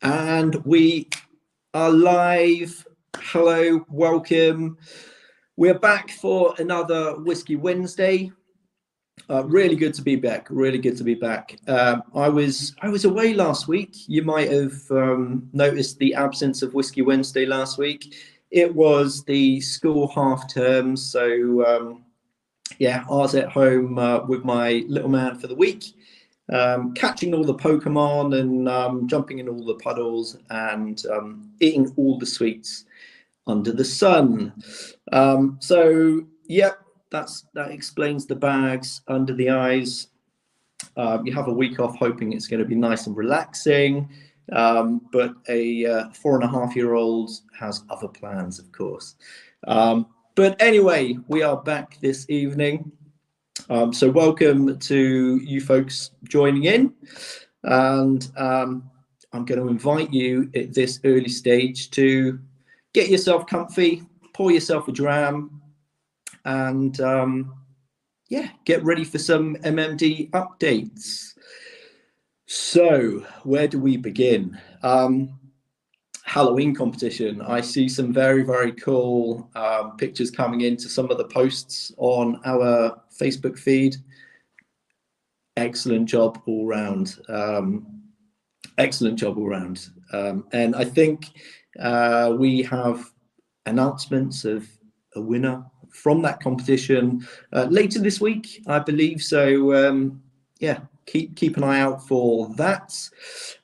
And we are live. Hello, welcome. We're back for another Whisky Wednesday. Really good to be back. Really good to be back. I was away last week. You might have noticed the absence of Whisky Wednesday last week. It was the school half term, so yeah, I was at home with my little man for the week. Catching all the Pokemon and jumping in all the puddles and eating all the sweets under the sun. So, yep, that explains the bags under the eyes. You have a week off hoping it's going to be nice and relaxing. But a 4.5-year-old has other plans, of course. But anyway, we are back this evening. So welcome to you folks joining in, and I'm going to invite you at this early stage to get yourself comfy, pour yourself a dram, and yeah, get ready for some MMD updates. So where do we begin? Halloween competition. I see some very, very cool pictures coming into some of the posts on our Facebook feed. Excellent job all round. Excellent job all round. And I think we have announcements of a winner from that competition later this week, I believe. So yeah, keep an eye out for that.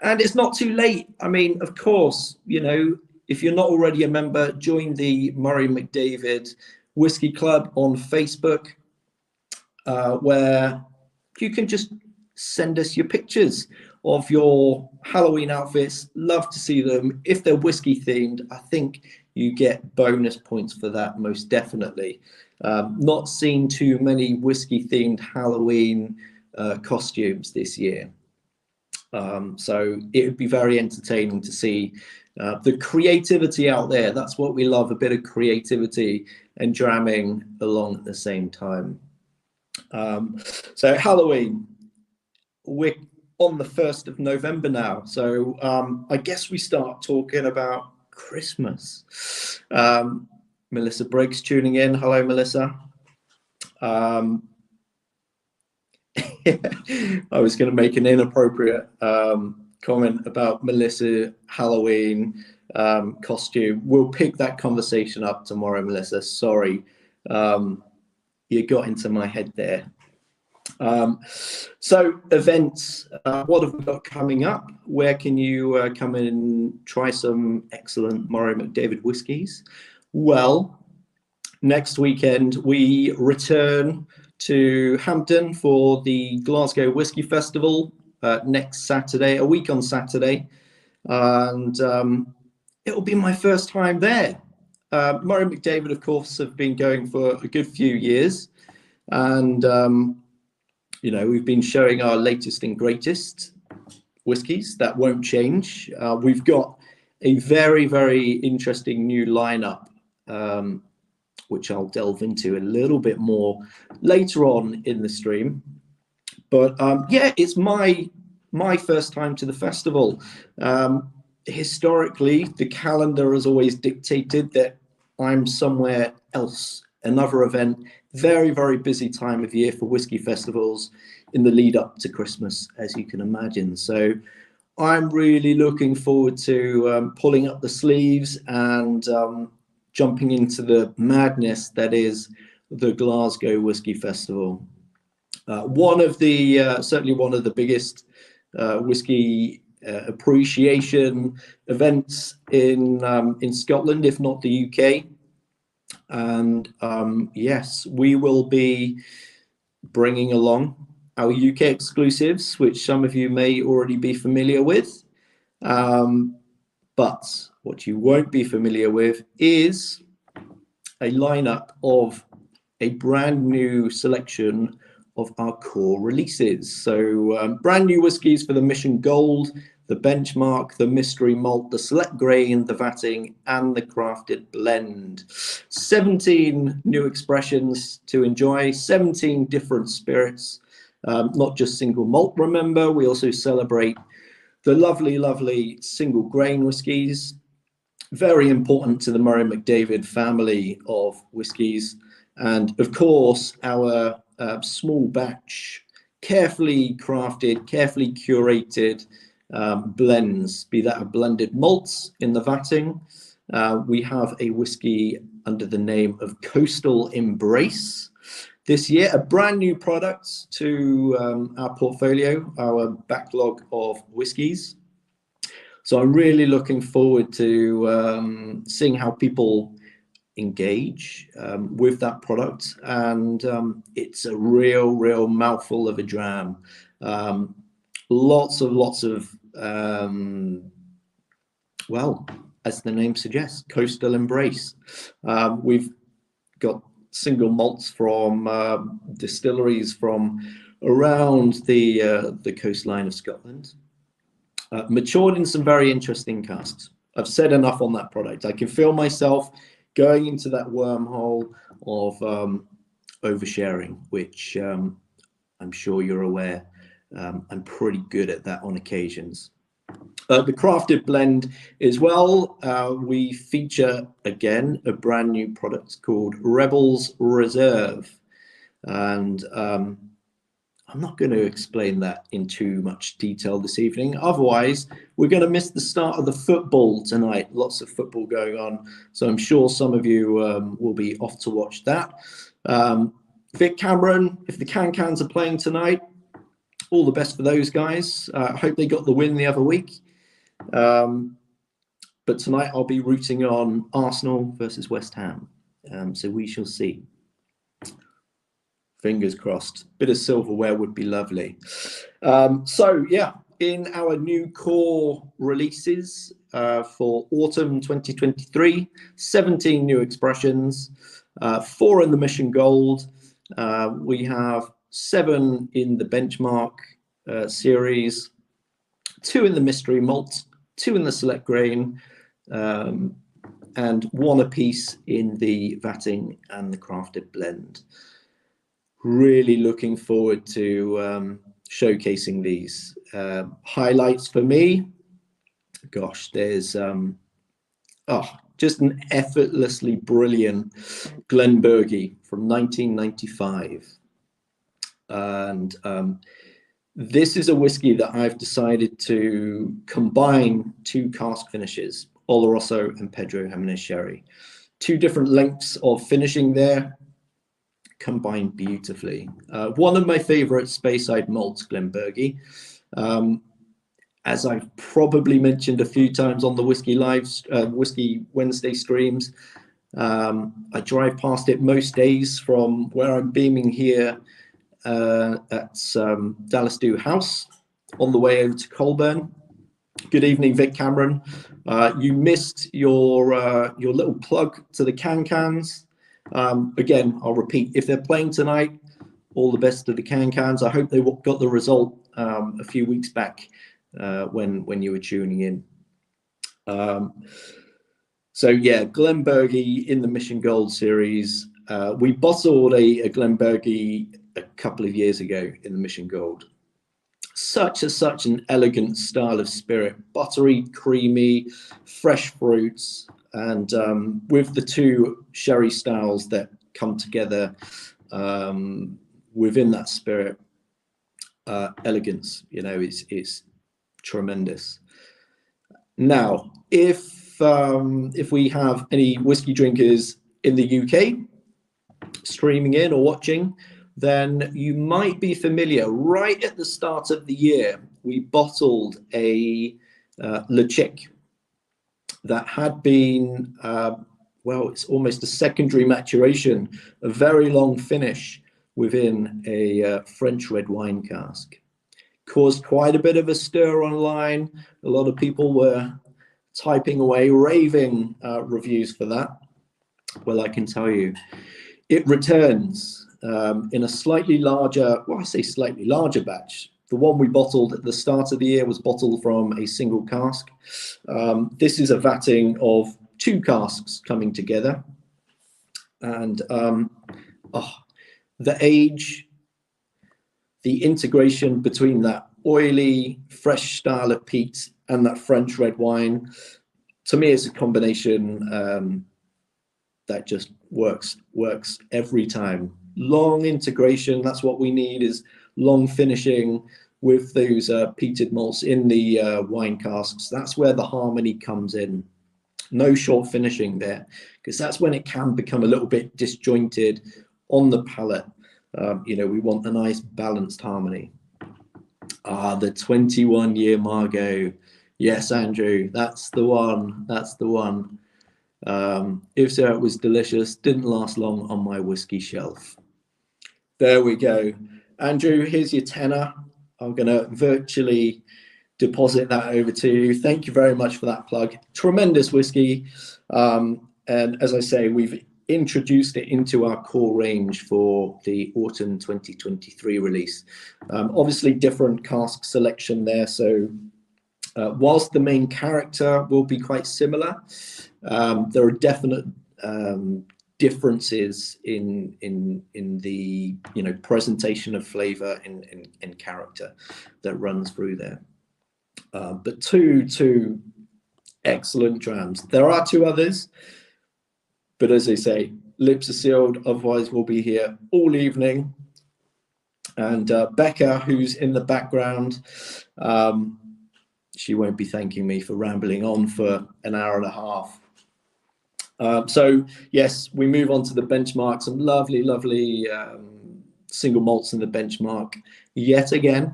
And it's not too late. I mean, of course, you know, if you're not already a member, join the Murray McDavid Whiskey Club on Facebook, where you can just send us your pictures of your Halloween outfits. Love to see them. If they're whiskey themed, I think you get bonus points for that, most definitely. Not seen too many whiskey themed Halloween costumes this year. So it would be very entertaining to see the creativity out there. That's what we love, a bit of creativity and dramming along at the same time. So Halloween, we're on the 1st of November now. So I guess we start talking about Christmas. Melissa Briggs tuning in. Hello, Melissa. I was going to make an inappropriate comment about Melissa Halloween costume. We'll pick that conversation up tomorrow, Melissa. Sorry, you got into my head there. So events, what have we got coming up? Where can you come in and try some excellent Murray McDavid whiskies? Well, next weekend we return to Hampton for the Glasgow Whisky Festival next Saturday, a week on Saturday, and it will be my first time there. Murray McDavid, of course, have been going for a good few years, and you know, we've been showing our latest and greatest whiskies. That won't change. We've got a very, very interesting new lineup, which I'll delve into a little bit more later on in the stream. But yeah, it's my first time to the festival. Historically, the calendar has always dictated that I'm somewhere else, another event. Very, very busy time of year for whiskey festivals in the lead up to Christmas, as you can imagine. So I'm really looking forward to pulling up the sleeves and jumping into the madness that is the Glasgow Whisky Festival. One of the certainly one of the biggest whiskey appreciation events in Scotland, if not the UK. And yes, we will be bringing along our UK exclusives, which some of you may already be familiar with. But what you won't be familiar with is a lineup of a brand new selection of our core releases. So brand new whiskies for the Mission Gold, the Benchmark, the Mystery Malt, the Select Grain, the Vatting, and the Crafted Blend. 17 new expressions to enjoy, 17 different spirits, not just single malt, remember. We also celebrate the lovely, lovely single grain whiskies, very important to the Murray McDavid family of whiskies. And of course, our small batch, carefully crafted, carefully curated blends, be that a blended malts in the vatting. We have a whiskey under the name of Coastal Embrace. This year, a brand new product to our portfolio, our backlog of whiskies. So I'm really looking forward to seeing how people engage with that product. And it's a real mouthful of a dram. Lots of, well, as the name suggests, coastal embrace. We've got single malts from distilleries from around the coastline of Scotland, matured in some very interesting casks. I've said enough on that product. I can feel myself going into that wormhole of oversharing, which I'm sure you're aware. I'm pretty good at that on occasions. The crafted blend as well, we feature again a brand new product called Rebels Reserve, and I'm not going to explain that in too much detail this evening, otherwise we're going to miss the start of the football tonight. Lots of football going on, so I'm sure some of you will be off to watch that. Vic Cameron, if the Cans are playing tonight, all the best for those guys. I hope they got the win the other week. But tonight I'll be rooting on Arsenal versus West Ham. So we shall see. Fingers crossed. Bit of silverware would be lovely. So yeah, in our new core releases for autumn 2023, 17 new expressions, 4 in the Mission Gold. We have 7 in the Benchmark series, 2 in the Mystery Malt, 2 in the Select Grain, and 1 apiece in the Vatting and the Crafted Blend. Really looking forward to showcasing these. Highlights for me, gosh, there's just an effortlessly brilliant Glenbergie from 1995. And this is a whiskey that I've decided to combine 2 cask finishes, Oloroso and Pedro Jimenez Sherry. 2 different lengths of finishing there, combined beautifully. One of my favorite Speyside malts, Glenbergie. As I've probably mentioned a few times on the Whisky Wednesday streams, I drive past it most days from where I'm beaming here at Dallas Dew House on the way over to Colburn. Good evening, Vic Cameron. You missed your little plug to the Cans. Again, I'll repeat, if they're playing tonight, all the best to the Cans. I hope they got the result a few weeks back when you were tuning in. So yeah, Glenbergie in the Mission Gold series. We bottled a Glenbergie a couple of years ago in the Mission Gold. Such an elegant style of spirit, buttery, creamy, fresh fruits, and with the 2 sherry styles that come together within that spirit, elegance, you know, it's tremendous. Now, if we have any whiskey drinkers in the UK streaming in or watching, then you might be familiar. Right at the start of the year, we bottled a Le Chic that had been, well, it's almost a secondary maturation, a very long finish within a French red wine cask. Caused quite a bit of a stir online. A lot of people were typing away, raving reviews for that. Well, I can tell you, it returns in a slightly larger, well, I say slightly larger batch. The one we bottled at the start of the year was bottled from a single cask. This is a vatting of 2 casks coming together. And the age, the integration between that oily, fresh style of peat and that French red wine. To me, it's a combination that just works every time. Long integration, that's what we need, is long finishing with those peated malts in the wine casks. That's where the harmony comes in. No short finishing there, because that's when it can become a little bit disjointed on the palate. We want a nice balanced harmony. The 21-year Margaux. Yes, Andrew, that's the one. That's the one. If so, it was delicious. Didn't last long on my whiskey shelf. There we go. Andrew, here's your tenner. I'm going to virtually deposit that over to you. Thank you very much for that plug. Tremendous whiskey. And as I say, we've introduced it into our core range for the autumn 2023 release. Obviously, different cask selection there. So whilst the main character will be quite similar, there are definite differences in the presentation of flavor and character that runs through there. But two excellent drams. There are two others, but as I say, lips are sealed, otherwise we'll be here all evening. And Becca, who's in the background, she won't be thanking me for rambling on for an hour and a half. So yes, we move on to the benchmark. Some lovely single malts in the benchmark yet again.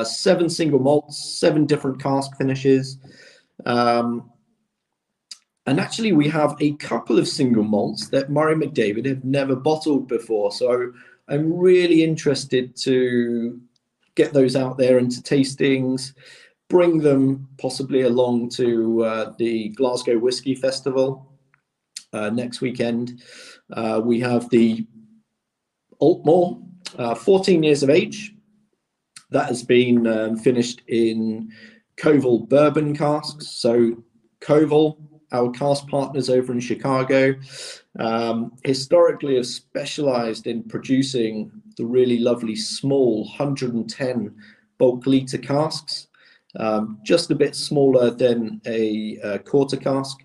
7 single malts, 7 different cask finishes. And actually we have a couple of single malts that Murray McDavid have never bottled before. So I'm really interested to get those out there into tastings, bring them possibly along to the Glasgow Whisky Festival next weekend. We have the Altmore, 14 years of age. That has been finished in Koval bourbon casks. So Koval, our cask partners over in Chicago, historically have specialized in producing the really lovely small 110 bulk liter casks, just a bit smaller than a quarter cask.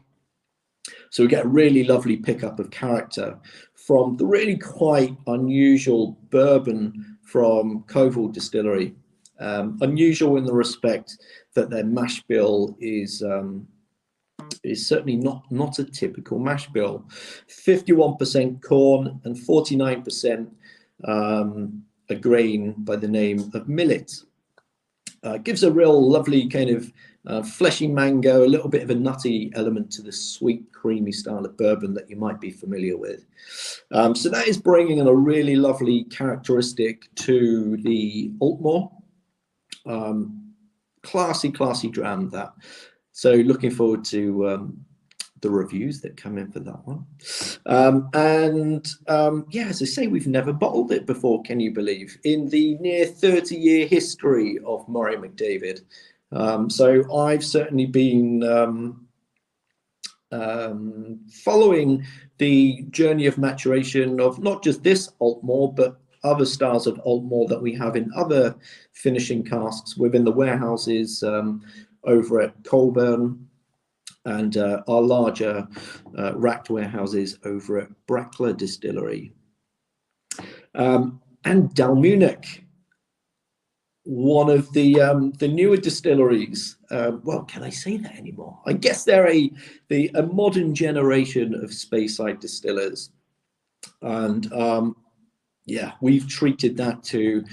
So we get a really lovely pickup of character from the really quite unusual bourbon from Koval Distillery. Unusual in the respect that their mash bill is certainly not a typical mash bill. 51% corn and 49% a grain by the name of millet. Gives a real lovely kind of fleshy mango, a little bit of a nutty element to the sweet, creamy style of bourbon that you might be familiar with. So that is bringing in a really lovely characteristic to the Altmore. Classy dram, that. So looking forward to the reviews that come in for that one. Yeah, as I say, we've never bottled it before, can you believe, in the near 30-year history of Murray McDavid. So I've certainly been following the journey of maturation of not just this Altmore, but other styles of Altmore that we have in other finishing casks within the warehouses over at Colburn, and our larger racked warehouses over at Brackler Distillery. And Dalmunich, one of the newer distilleries. Well, can I say that anymore? I guess they're a modern generation of Speyside distillers. And yeah, we've treated that to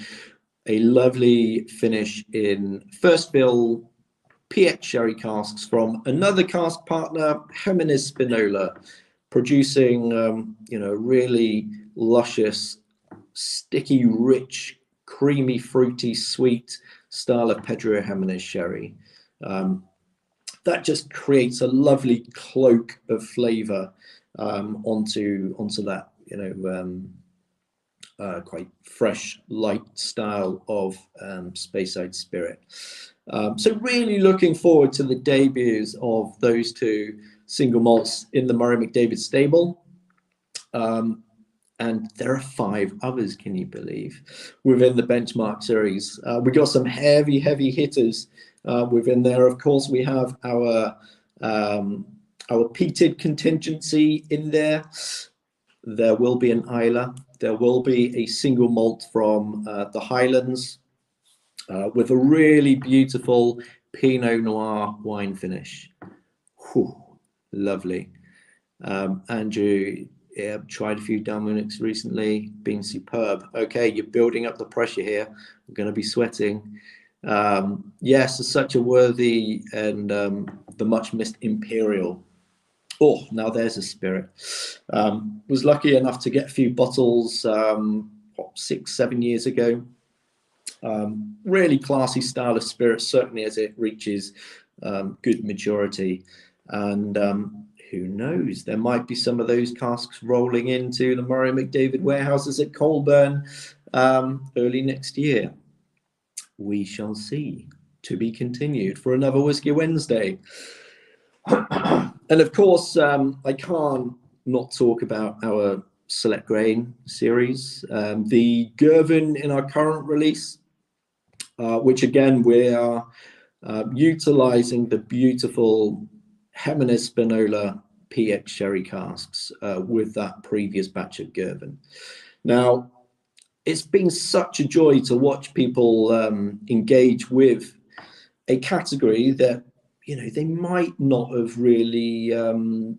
a lovely finish in first fill PX sherry casks from another cask partner, Jimenez Spinola, producing really luscious, sticky, rich, creamy, fruity, sweet style of Pedro Jimenez sherry. That just creates a lovely cloak of flavor onto that quite fresh, light style of Speyside spirit. So really looking forward to the debuts of those two single malts in the Murray McDavid stable. And and there are 5 others, can you believe, within the benchmark series. We got some heavy hitters within there. Of course, we have our peated contingency in there. There will be an Islay. There will be a single malt from the Highlands with a really beautiful Pinot Noir wine finish. Whew, lovely. Andrew, yeah, tried a few Dalmunics recently, been superb. Okay, you're building up the pressure here. I'm going to be sweating. Yes, it's such a worthy and the much missed Imperial. Oh, now there's a spirit. Was lucky enough to get a few bottles 6-7 years ago. Really classy style of spirit, certainly as it reaches good maturity. And who knows, there might be some of those casks rolling into the Murray McDavid warehouses at Colburn early next year. We shall see. To be continued for another Whisky Wednesday. And of course, I can't not talk about our Select Grain series. The Girvan in our current release, which again, we are utilizing the beautiful Jimenez Spinola PX sherry casks with that previous batch of Girvan. Now, it's been such a joy to watch people engage with a category that, you know, they might not have really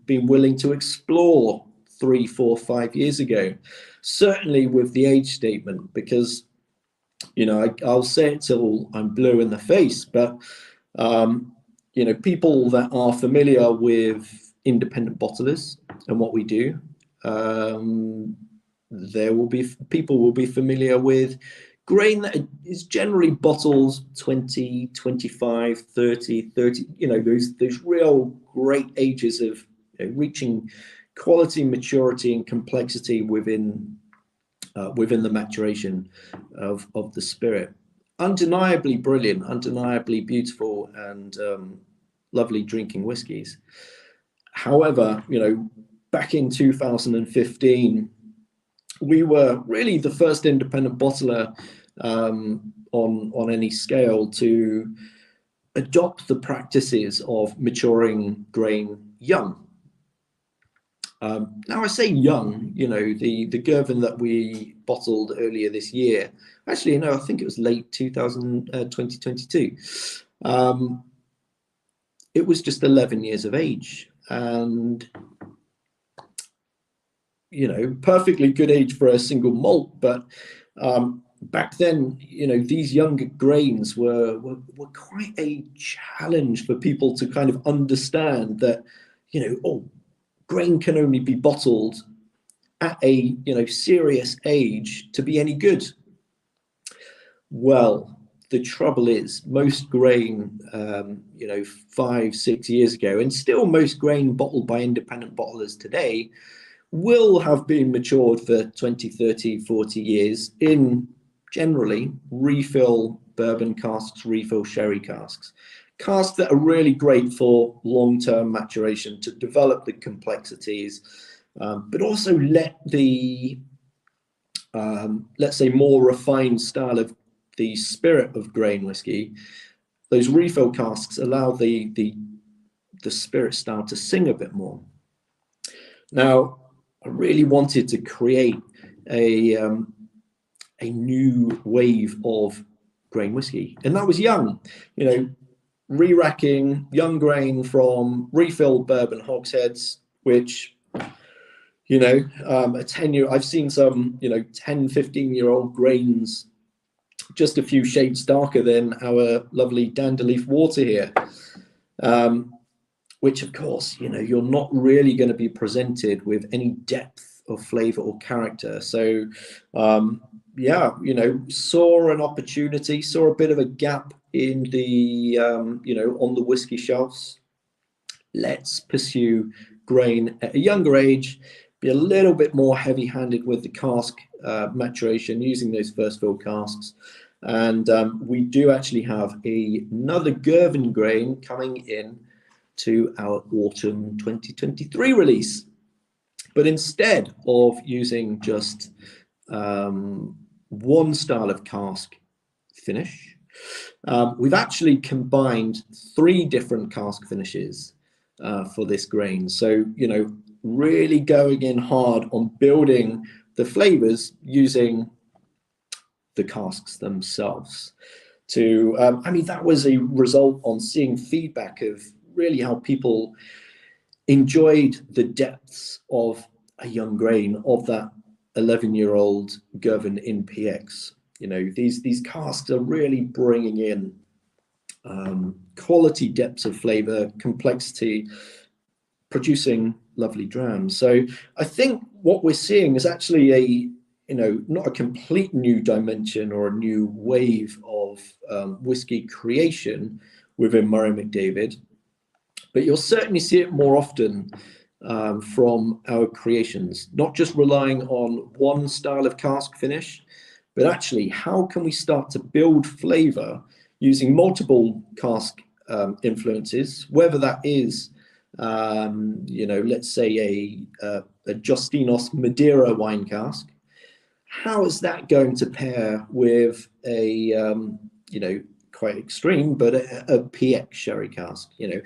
been willing to explore 3, 4, 5 years ago. Certainly with the age statement, because, you know, I'll say it till I'm blue in the face, but you know, people that are familiar with independent bottlers and what we do, people will be familiar with grain that is generally bottled 20, 25, 30, you know, those real great ages of, you know, reaching quality, maturity, and complexity within the maturation of the spirit. Undeniably brilliant, undeniably beautiful, and lovely drinking whiskies. However, you know, back in 2015, we were really the first independent bottler on any scale to adopt the practices of maturing grain young. Now I say young, you know, the Girvan that we bottled earlier this year, actually, no, I think it was late 2022. It was just 11 years of age, and, you know, perfectly good age for a single malt. But back then, you know, these younger grains were quite a challenge for people to kind of understand that, you know, oh, grain can only be bottled at a, you know, serious age to be any good. Well, the trouble is most grain, you know, 5-6 years ago, and still most grain bottled by independent bottlers today, will have been matured for 20, 30, 40 years in generally refill bourbon casks, refill sherry casks. Casks that are really great for long-term maturation to develop the complexities, but also let the, let's say, more refined style of the spirit of grain whiskey, those refill casks allow the spirit style to sing a bit more. Now, I really wanted to create a new wave of grain whiskey, and that was young, you know, re-racking young grain from refilled bourbon hogsheads, which, you know, a 10-year, I've seen some, you know, 10, 15-year-old grains just a few shades darker than our lovely Danderleaf water here, which of course, you know, you're not really going to be presented with any depth of flavor or character. So yeah, you know, saw an opportunity, saw a bit of a gap in the, you know, on the whiskey shelves. Let's pursue grain at a younger age, be a little bit more heavy-handed with the cask maturation using those first fill casks. And we do actually have another Girvan grain coming in to our autumn 2023 release. But instead of using just one style of cask finish, we've actually combined 3 different cask finishes for this grain. So, you know, really going in hard on building the flavors using the casks themselves. I mean, that was a result on seeing feedback of really how people enjoyed the depths of a young grain of that 11-year-old Girvan in PX. You know, these casks are really bringing in quality depths of flavor, complexity, producing lovely drams. So I think what we're seeing is actually not a complete new dimension or a new wave of whiskey creation within Murray McDavid, but you'll certainly see it more often from our creations, not just relying on one style of cask finish, but actually how can we start to build flavor using multiple cask influences, whether that is let's say a Justinos Madeira wine cask. How is that going to pair with a quite extreme, but a PX sherry cask? You know,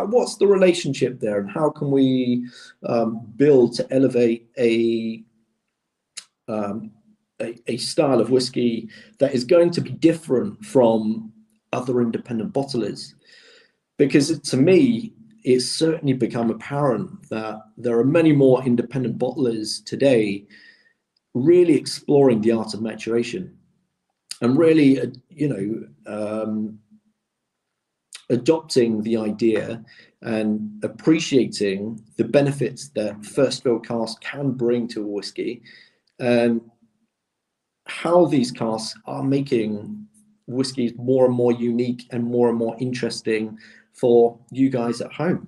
what's the relationship there, and how can we build to elevate a style of whiskey that is going to be different from other independent bottlers? Because to me, it's certainly become apparent that there are many more independent bottlers today really exploring the art of maturation and really, adopting the idea and appreciating the benefits that first fill casks can bring to a whiskey, and how these casks are making whiskies more and more unique and more interesting for you guys at home.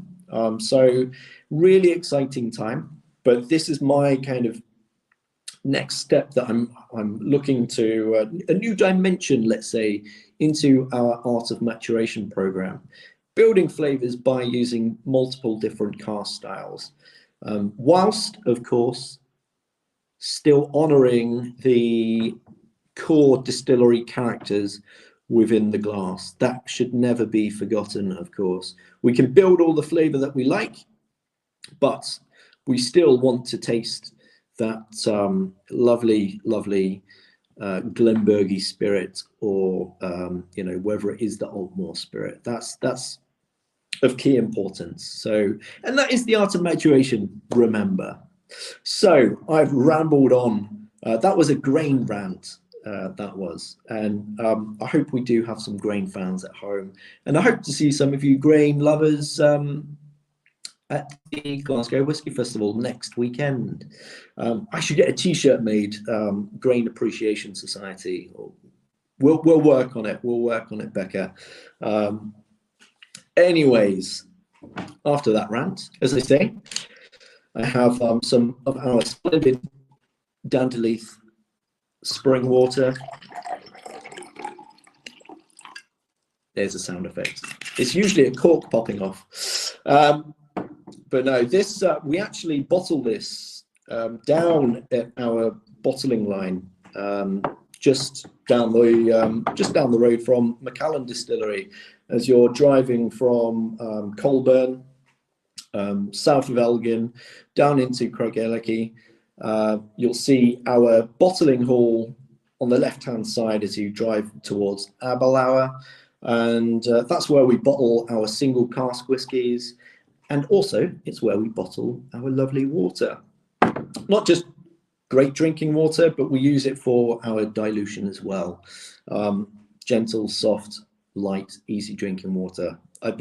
So really exciting time, but this is my kind of next step that I'm looking to a new dimension, let's say, into our art of maturation program, building flavors by using multiple different cask styles, whilst of course still honoring the core distillery characters within the glass. That should never be forgotten. Of course, we can build all the flavor that we like, but we still want to taste that lovely Glenbergie spirit, or whether it is the Altmore spirit. That's of key importance. So, and that is the art of maturation, remember. So I've rambled on. That was a grain rant. That was, and I hope we do have some grain fans at home, and I hope to see some of you grain lovers at the Glasgow Whisky Festival next weekend. I should get a t-shirt made, Grain Appreciation Society. We'll work on it. We'll work on it, Becca. Anyways, after that rant, as I say, I have some of our splendid Dandelieth spring water. There's a sound effect. It's usually a cork popping off. But no, this we actually bottle this down at our bottling line, just down the road from Macallan Distillery. As you're driving from Colburn, south of Elgin, down into Craigellachie, you'll see our bottling hall on the left-hand side as you drive towards Aberlour, and that's where we bottle our single cask whiskies. And also, it's where we bottle our lovely water. Not just great drinking water, but we use it for our dilution as well. Gentle, soft, light, easy drinking water. I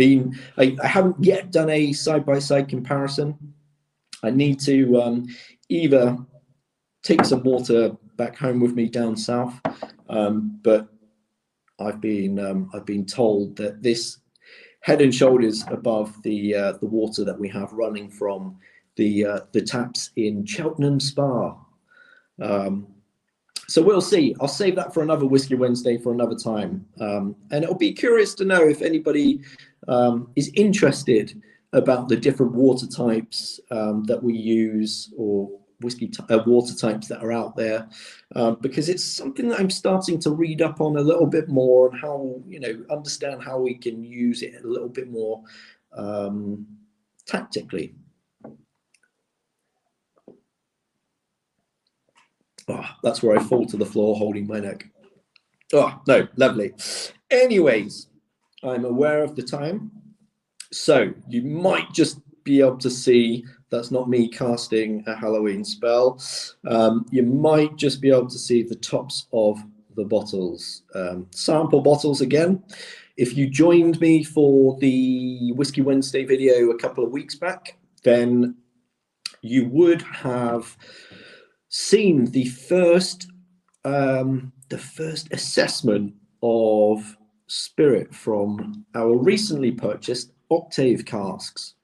haven't yet done a side-by-side comparison. I need to either take some water back home with me down south, but I've been told that this head and shoulders above the water that we have running from the taps in Cheltenham Spa. So we'll see. I'll save that for another Whisky Wednesday for another time. And it'll be curious to know if anybody is interested about the different water types that we use, or water types that are out there, because it's something that I'm starting to read up on a little bit more, and how, understand how we can use it a little bit more tactically. Oh, that's where I fall to the floor holding my neck. Oh, no, lovely. Anyways, I'm aware of the time, so you might just be able to see that's not me casting a Halloween spell. You might just be able to see the tops of the bottles. Sample bottles again. If you joined me for the Whisky Wednesday video a couple of weeks back, then you would have seen the first assessment of spirit from our recently purchased octave casks.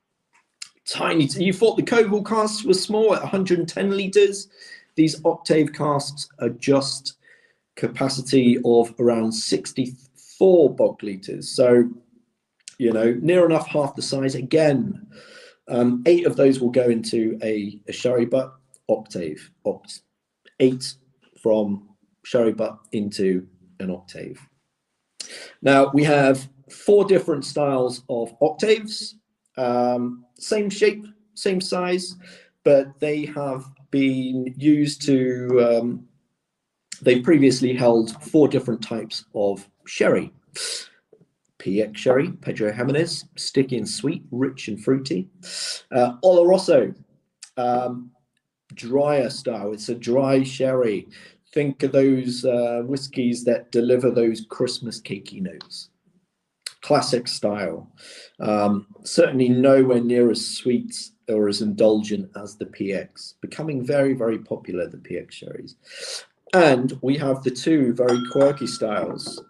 Tiny. You thought the Koval casks were small at 110 litres. These octave casks are just capacity of around 64 bog litres. So, near enough half the size. Again, 8 of those will go into a sherry butt octave. 8 from sherry butt into an octave. Now we have 4 different styles of octaves. Same shape, same size, but they have been used to, they've previously held 4 different types of sherry. PX sherry, Pedro Jimenez, sticky and sweet, rich and fruity. Oloroso, drier style. It's a dry sherry. Think of those whiskies that deliver those Christmas cakey notes. Classic style. Certainly nowhere near as sweet or as indulgent as the PX. Becoming very, very popular, the PX sherries. And we have the 2 very quirky styles,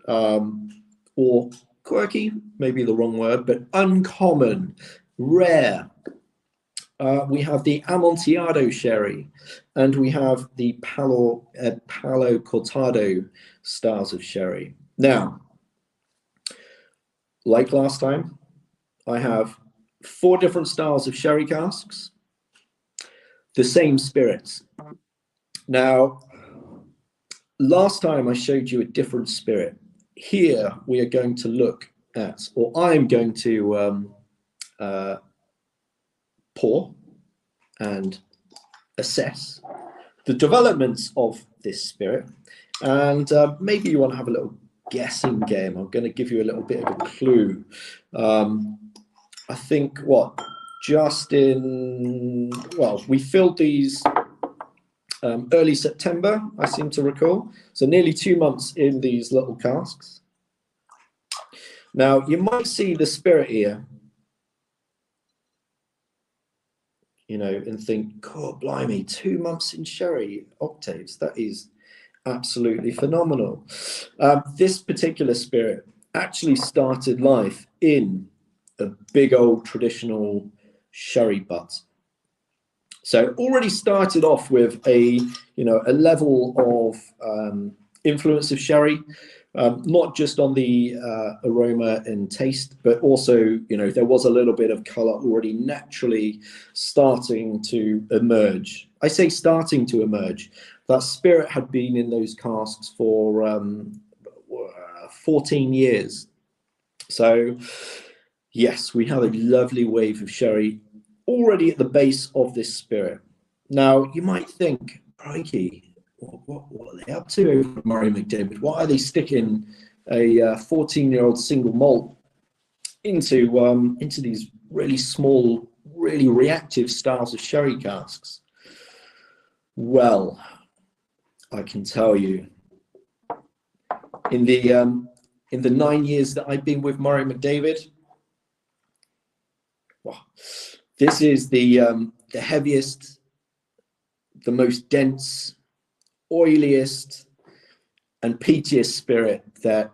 or quirky, maybe the wrong word, but uncommon, rare. We have the Amontillado sherry, and we have the Palo Cortado styles of sherry. Now, like last time, I have 4 different styles of sherry casks, the same spirits. Now, last time I showed you a different spirit. Here we are going to look at, or I'm going to pour and assess the developments of this spirit, and maybe you want to have a little guessing game. I'm going to give you a little bit of a clue. I think we filled these early September, I seem to recall, so nearly 2 months in these little casks. Now you might see the spirit here, and think, God blimey, 2 months in sherry octaves, that is absolutely phenomenal. This particular spirit actually started life in a big old traditional sherry butt. So already started off with a level of influence of sherry, not just on the aroma and taste, but also, there was a little bit of color already naturally starting to emerge. I say starting to emerge. That spirit had been in those casks for 14 years. So yes, we have a lovely wave of sherry already at the base of this spirit. Now you might think, crikey, what are they up to over at Murray McDavid? Why are they sticking a 14-year-old single malt into these really small, really reactive styles of sherry casks? Well, I can tell you, in the 9 years that I've been with Murray McDavid, this is the heaviest, the most dense, oiliest, and peatiest spirit that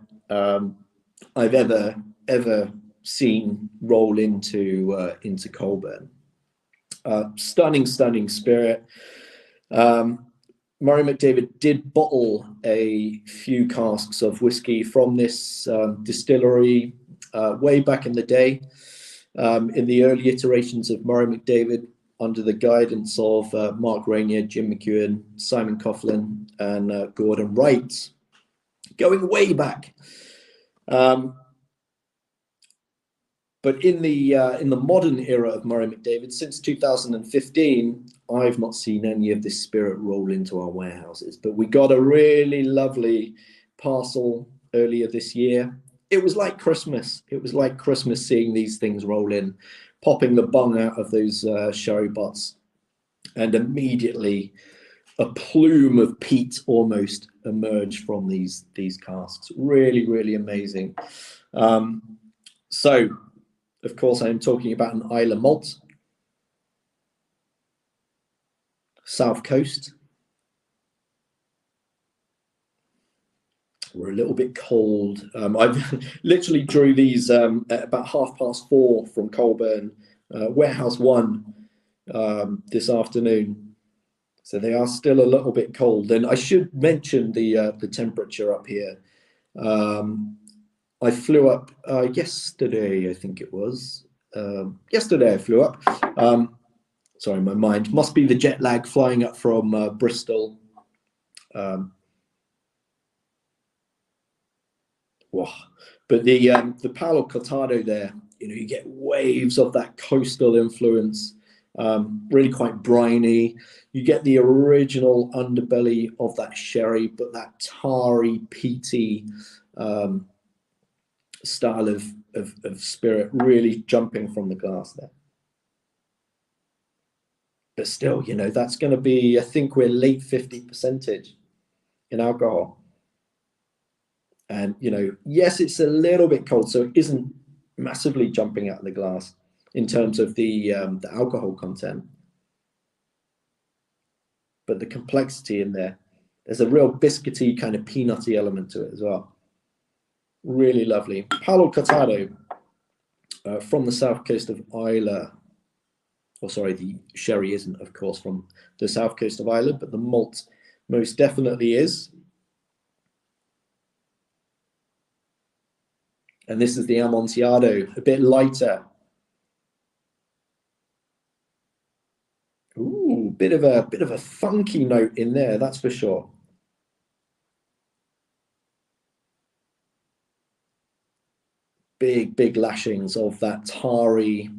I've ever seen roll into Colburn. Stunning spirit. Murray McDavid did bottle a few casks of whiskey from this distillery way back in the day. in the early iterations of Murray McDavid under the guidance of Mark Rainier, Jim McEwen, Simon Coughlin, and Gordon Wright, going way back. But in the modern era of Murray McDavid, since 2015, I've not seen any of this spirit roll into our warehouses. But we got a really lovely parcel earlier this year. It was like Christmas. It was like Christmas seeing these things roll in, popping the bung out of those sherry butts, and immediately a plume of peat almost emerged from these casks. Really, really amazing. So, of course, I am talking about an Islay malt, South Coast. We're a little bit cold. I've literally drew these at about 4:30 from Colburn, Warehouse 1, this afternoon. So they are still a little bit cold. And I should mention the temperature up here. I flew up yesterday, I think it was. Yesterday I flew up. Sorry, my mind must be the jet lag flying up from Bristol. But the Palo Cortado there, you get waves of that coastal influence, really quite briny. You get the original underbelly of that sherry, but that tarry, peaty style of spirit really jumping from the glass there. But still, that's going to be, I think we're late 50% in alcohol. And, yes, it's a little bit cold, so it isn't massively jumping out of the glass in terms of the alcohol content. But the complexity in there's a real biscuity kind of peanutty element to it as well. Really lovely. Palo Cortado from the south coast of Islay. Oh, sorry, the sherry isn't, of course, from the south coast of Ireland, but the malt most definitely is. And this is the Amontillado, a bit lighter. Ooh, bit of a funky note in there, that's for sure. Big lashings of that tarry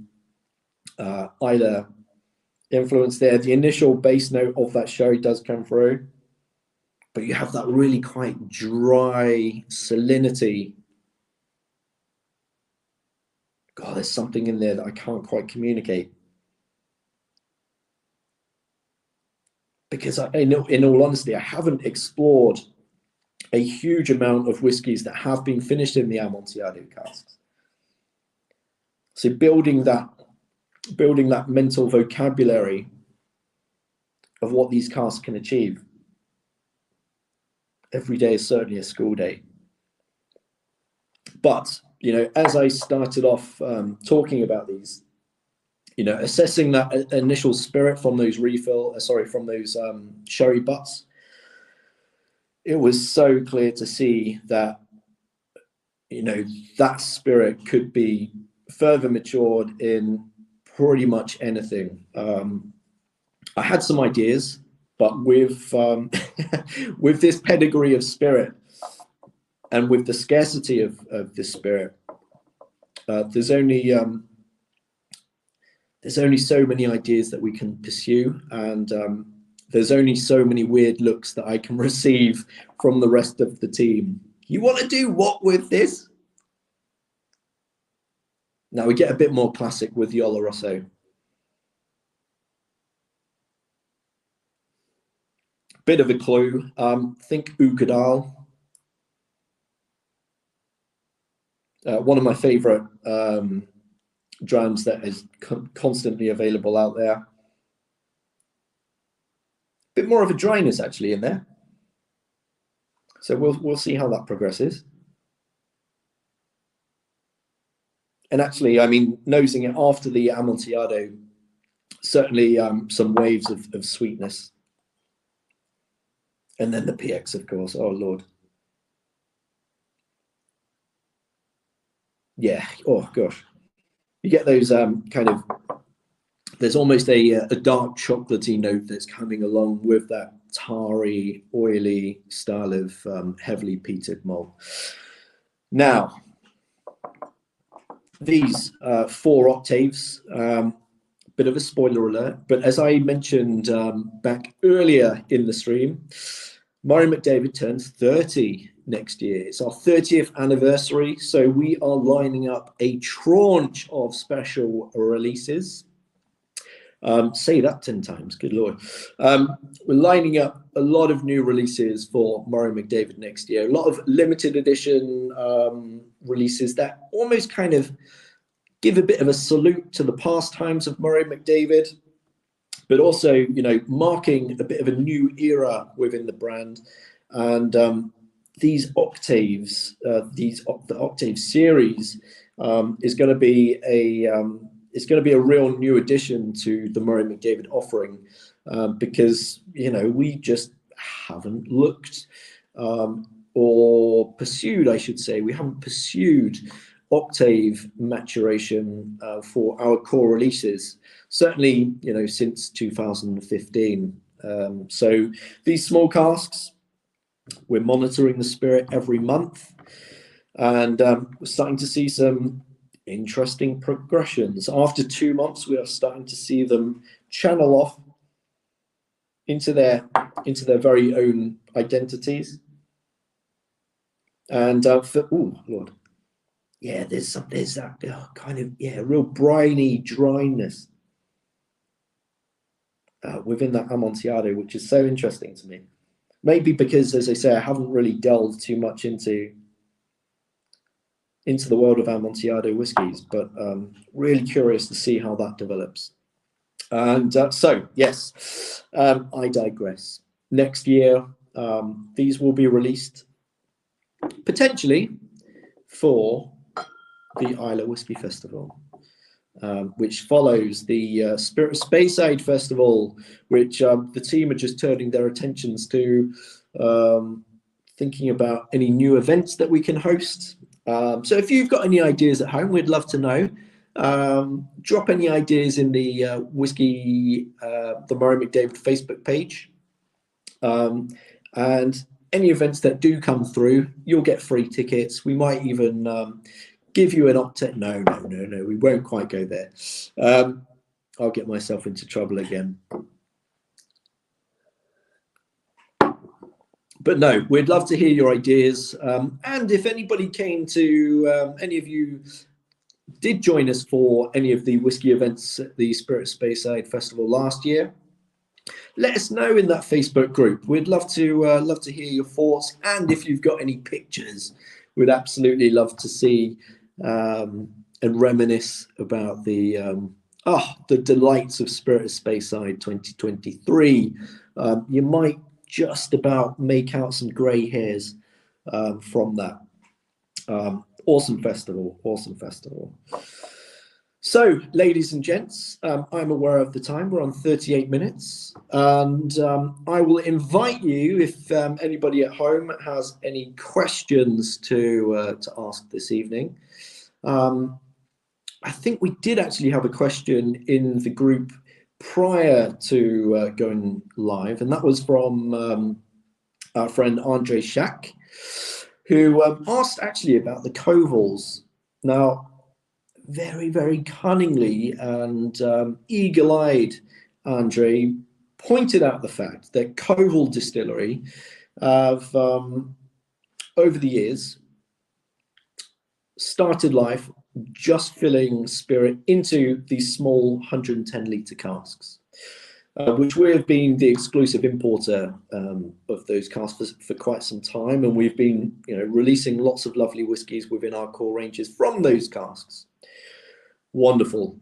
Islay influence there. The initial base note of that sherry does come through, but you have that really quite dry salinity. God, there's something in there that I can't quite communicate. Because in all honesty, I haven't explored a huge amount of whiskies that have been finished in the Amontillado casks. So building that mental vocabulary of what these casks can achieve. Every day is certainly a school day. But, as I started off talking about these, assessing that initial spirit from those from those sherry butts, it was so clear to see that, that spirit could be further matured in pretty much anything. I had some ideas, but with with this pedigree of spirit and with the scarcity of this spirit, there's only so many ideas that we can pursue, and there's only so many weird looks that I can receive from the rest of the team. You want to do what with this? Now we get a bit more classic with the Oloroso. Bit of a clue. Think Ukadal. One of my favorite drams that is constantly available out there. Bit more of a dryness actually in there. So we'll see how that progresses. And actually, I mean, nosing it after the Amontillado, certainly some waves of sweetness. And then the PX, of course. Oh, Lord. Yeah. Oh, gosh. you get those kind of, there's almost a dark chocolatey note that's coming along with that tarry, oily style of heavily peated malt. Now, these 4 octaves, bit of a spoiler alert, but as I mentioned back earlier in the stream, Murray McDavid turns 30 next year. It's our 30th anniversary, so we are lining up a tranche of special releases. Say that 10 times, good Lord. We're lining up a lot of new releases for Murray McDavid next year. A lot of limited edition releases that almost kind of give a bit of a salute to the pastimes of Murray McDavid, but also, you know, marking a bit of a new era within the brand. And these octaves, the octave series, is going to be a real new addition to the Murray McDavid offering, because, you know, we just haven't looked or pursued, I should say, we haven't pursued octave maturation for our core releases, certainly, you know, since 2015. So these small casks, we're monitoring the spirit every month, and we're starting to see some interesting progressions. After 2 months, we are starting to see them channel off into their very own identities. And for, oh Lord, yeah, there's that kind of, yeah, real briny dryness within that Amontillado, which is so interesting to me. Maybe because, as I say, I haven't really delved too much into the world of Amontillado whiskies, but really curious to see how that develops. And so, yes, I digress. Next year, these will be released potentially for the Islay Whisky Festival, which follows the Spirit of Speyside Festival, which the team are just turning their attentions to, thinking about any new events that we can host. So if you've got any ideas at home, we'd love to know. Drop any ideas in the the Murray McDavid Facebook page. And any events that do come through, you'll get free tickets. We might even give you an octet. No, we won't quite go there. I'll get myself into trouble again. But no, we'd love to hear your ideas. And if anybody came to, any of you did join us for any of the whiskey events at the Spirit of Speyside Festival last year, let us know in that Facebook group. We'd love to hear your thoughts. And if you've got any pictures, we'd absolutely love to see and reminisce about the delights of Spirit of Speyside 2023. You might just about make out some grey hairs from that. Awesome festival. So, ladies and gents, I'm aware of the time. We're on 38 minutes, and I will invite you, if anybody at home has any questions to ask this evening. I think we did actually have a question in the group prior to going live, and that was from our friend Andre Schack, who asked actually about the Covals. Now, very, very cunningly and eagle-eyed, Andre pointed out the fact that Coval Distillery have, over the years, started life just filling spirit into these small 110-litre casks, which we have been the exclusive importer of those casks for quite some time, and we've been, releasing lots of lovely whiskies within our core ranges from those casks. Wonderful.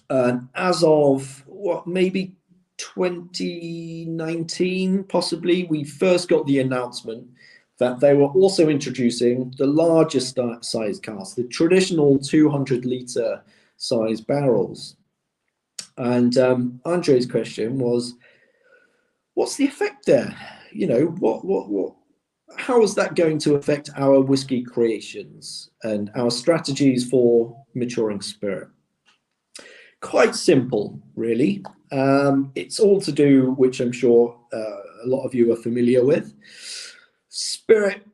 And as of maybe 2019, possibly, we first got the announcement that they were also introducing the largest size casks, the traditional 200-litre size barrels. And Andre's question was, what's the effect there? How is that going to affect our whiskey creations and our strategies for maturing spirit? quite simple, really. It's all to do, which I'm sure a lot of you are familiar with, spirit,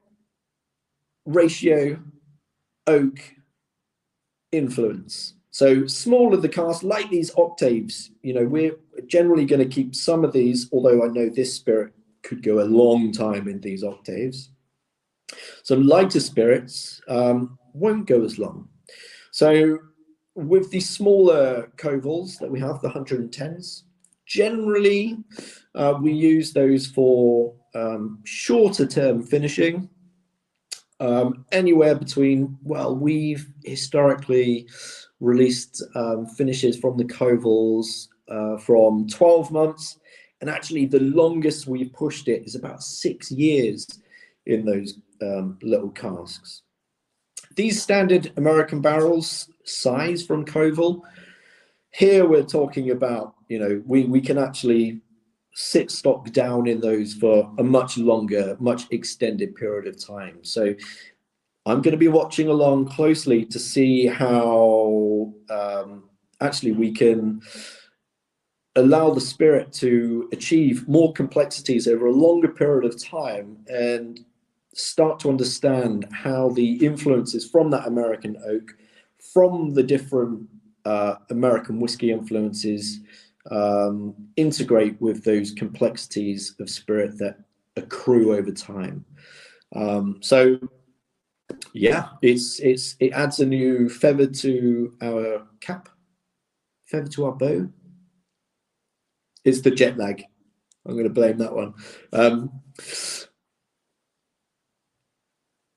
ratio, oak, influence. So smaller the cask, like these octaves, you know, we're generally going to keep some of these, although I know this spirit could go a long time in these octaves. So lighter spirits won't go as long. So with the smaller covals that we have, the 110s, generally we use those for shorter term finishing, anywhere between, well, we've historically released finishes from the covals from 12 months, and actually the longest we've pushed it is about 6 years in those little casks. These standard American barrels size from Coval, here we're talking about, you know, we can actually sit stock down in those for a much longer, much extended period of time. So I'm going to be watching along closely to see how actually we can allow the spirit to achieve more complexities over a longer period of time and start to understand how the influences from that American oak, from the different American whiskey influences, integrate with those complexities of spirit that accrue over time. So yeah, it adds a new feather to our cap, feather to our bow. It's the jet lag. I'm going to blame that one.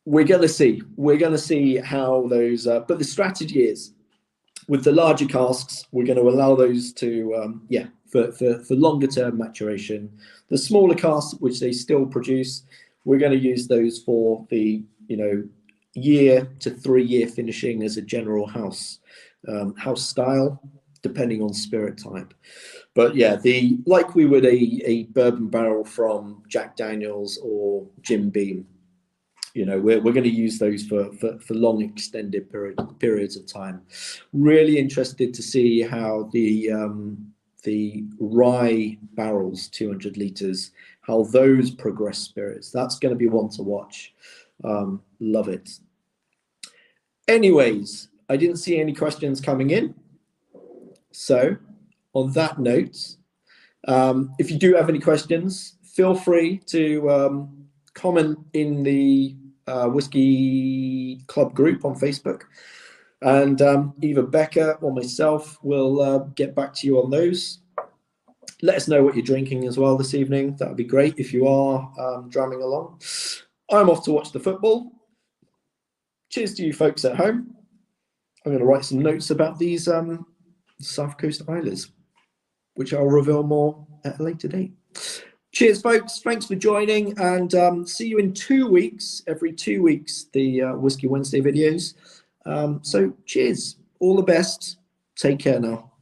We're going to see how those, but the strategy is with the larger casks, we're going to allow those to, for longer term maturation. The smaller casks, which they still produce, we're going to use those for the, you know, year to 3 year finishing as a general house style, depending on spirit type. But yeah, like we would a bourbon barrel from Jack Daniels or Jim Beam. You know, we're going to use those for long extended periods of time. Really interested to see how the rye barrels, 200 litres, how those progress spirits. That's going to be one to watch. Love it. Anyways, I didn't see any questions coming in. So on that note, if you do have any questions, feel free to comment in the Whiskey Club group on Facebook, and either Becca or myself will get back to you on those. Let us know what you're drinking as well this evening. That would be great if you are drumming along. I'm off to watch the football. Cheers to you folks at home. I'm going to write some notes about these South Coast Islers, which I'll reveal more at a later date. Cheers, folks. Thanks for joining, and see you in 2 weeks. Every 2 weeks, the Whisky Wednesday videos. So cheers. All the best. Take care now.